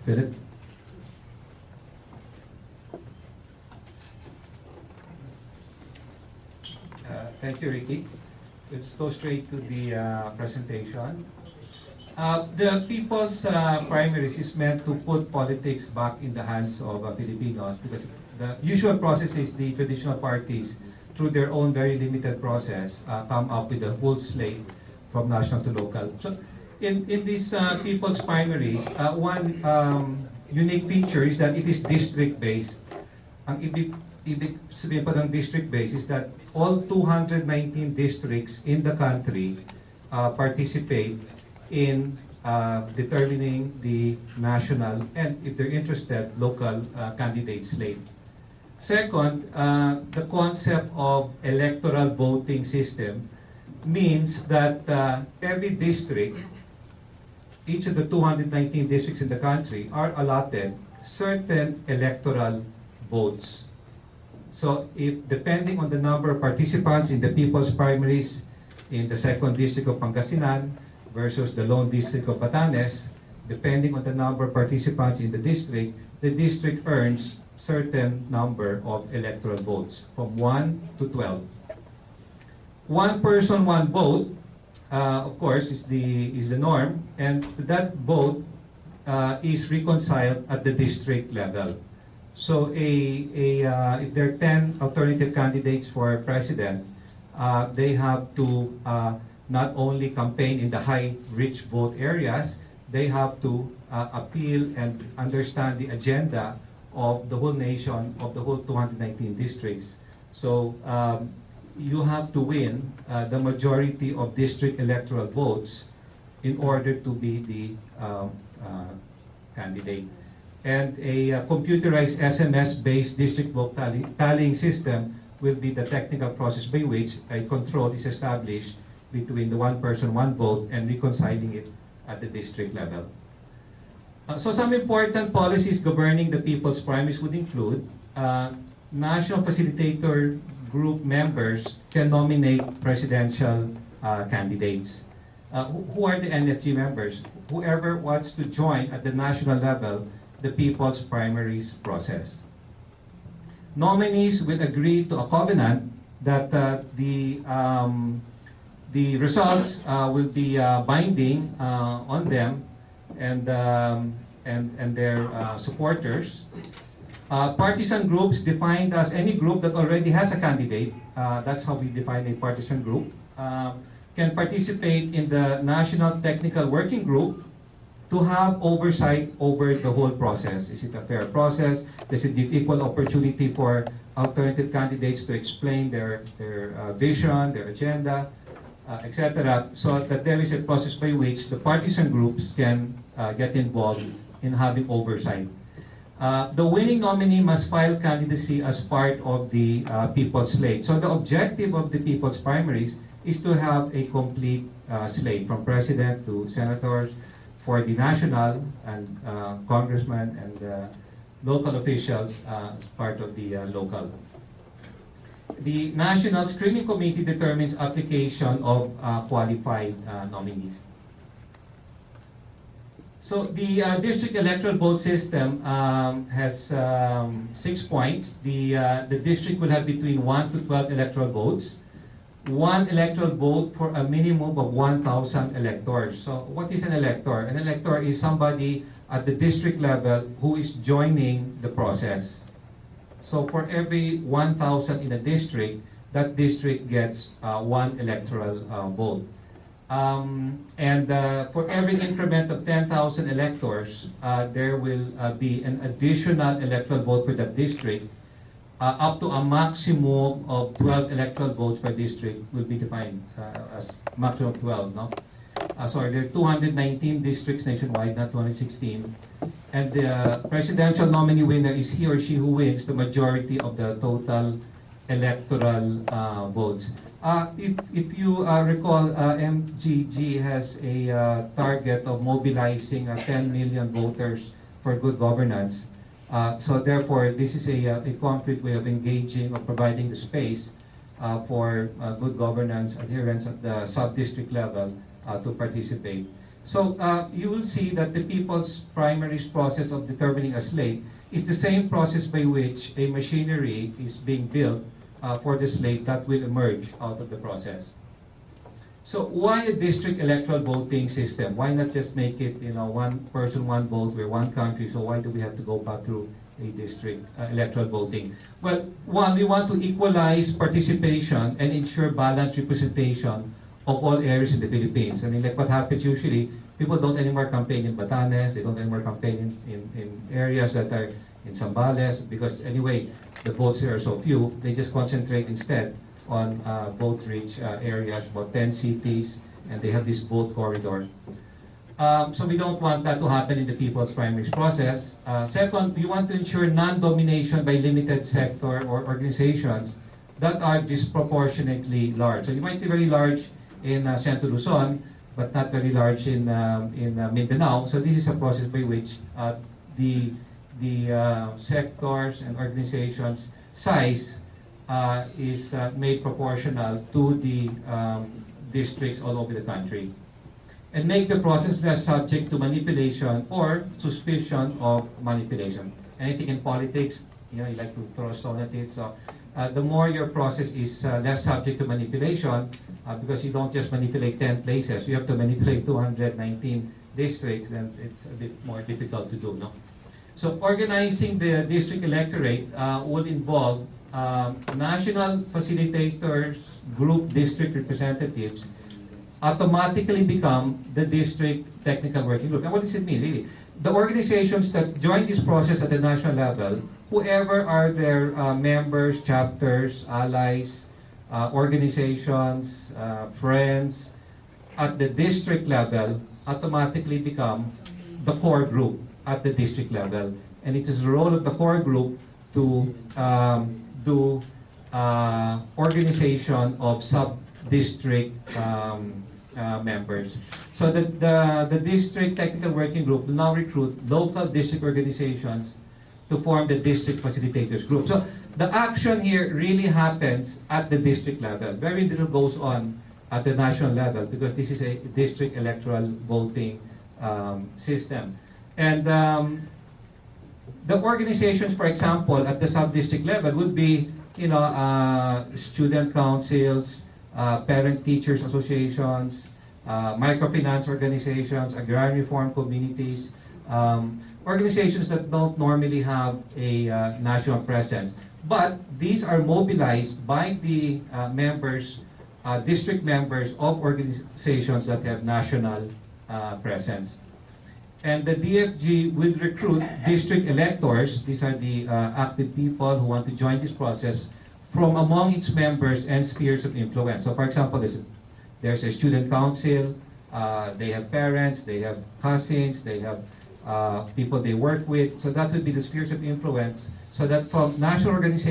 Philip? Thank you, Ricky. Let's go straight to the presentation. The People's Primaries is meant to put politics back in the hands of Filipinos, because the usual process is the traditional parties, through their own very limited process, come up with a whole slate from national to local. So in these People's Primaries, one unique feature is that it is district-based. Ang ibig sabihin pa ng district-based is that all 219 districts in the country participate in determining the national and, if they're interested, local candidate slate. Second, the concept of electoral voting system means that every district, each of the 219 districts in the country, are allotted certain electoral votes. So, if depending on the number of participants in the People's Primaries in the 2nd District of Pangasinan versus the lone District of Batanes, depending on the number of participants in the district earns certain number of electoral votes, from 1 to 12. One person, one vote, of course, is the norm, and that vote is reconciled at the district level. So if there are 10 alternative candidates for president, they have to not only campaign in the high rich vote areas, they have to appeal and understand the agenda of the whole nation, of the whole 219 districts. So you have to win the majority of district electoral votes in order to be the candidate. And a computerized SMS-based district vote tallying system will be the technical process by which a control is established between the one person, one vote, and reconciling it at the district level. So some important policies governing the People's Primaries would include national facilitator group members can nominate presidential candidates. Who are the NFG members? Whoever wants to join at the national level the People's Primaries process. Nominees will agree to a covenant that the results will be binding on them and their supporters. Partisan groups, defined as any group that already has a candidate, that's how we define a partisan group, can participate in the National Technical Working Group to have oversight over the whole process. Is it a fair process? Does it give equal opportunity for alternative candidates to explain their vision, their agenda, etc., so that there is a process by which the partisan groups can get involved in having oversight. The winning nominee must file candidacy as part of the People's Slate. So the objective of the People's Primaries is to have a complete slate, from president to senators, for the national and congressmen and local officials as part of the local. The National Screening Committee determines application of qualified nominees. So the district electoral vote system has 6 points. The district will have between 1 to 12 electoral votes. 1 electoral vote for a minimum of 1,000 electors. So what is an elector? An elector is somebody at the district level who is joining the process. So for every 1,000 in a district, that district gets 1 electoral vote. For every increment of 10,000 electors, there will be an additional electoral vote for that district. Up to a maximum of 12 electoral votes per district will be defined as maximum of 12, no? Sorry, there are 219 districts nationwide, not 216. And the presidential nominee winner is he or she who wins the majority of the total electoral votes. If you recall, MGG has a target of mobilizing 10 million voters for good governance. So therefore, this is a concrete way of engaging or providing the space for good governance adherents at the sub-district level to participate. So you will see that the people's primaries process of determining a slate is the same process by which a machinery is being built for the slate that will emerge out of the process. So why a district electoral voting system? Why not just make it, one person, one vote, we're one country, so why do we have to go back through a district electoral voting? Well, one, we want to equalize participation and ensure balanced representation of all areas in the Philippines. I mean, like what happens usually, people don't anymore campaign in Batanes, they don't anymore campaign in areas that are in Zambales, because anyway, the votes there are so few, they just concentrate instead on vote-rich areas, about 10 cities, and they have this vote corridor. So we don't want that to happen in the people's primaries process. Second, we want to ensure non-domination by limited sector or organizations that are disproportionately large. So you might be very large in Centro Luzon, but not very large in Mindanao. So this is a process by which the sectors and organizations size is made proportional to the districts all over the country, and make the process less subject to manipulation or suspicion of manipulation. Anything in politics, you like to throw a stone at it. So the more your process is less subject to manipulation, because you don't just manipulate 10 places, you have to manipulate 219 districts, and it's a bit more difficult to do, no? So organizing the district electorate would involve national facilitators, group district representatives, automatically become the district technical working group. And what does it mean, really? The organizations that join this process at the national level, whoever are their members, chapters, allies, organizations, friends, at the district level, automatically become the core group at the district level. And it is the role of the core group to do organization of sub-district members. So the district technical working group will now recruit local district organizations to form the district facilitators group. So the action here really happens at the district level. Very little goes on at the national level, because this is a district electoral voting system. And the organizations, for example, at the sub-district level would be, student councils, parent-teachers associations, microfinance organizations, agrarian reform communities, organizations that don't normally have a national presence. But these are mobilized by the members, district members of organizations that have national presence. And the DFG will recruit district electors, these are the active people who want to join this process, from among its members and spheres of influence. So for example, there's a student council, they have parents, they have cousins, they have people they work with. So that would be the spheres of influence, so that from national organizations,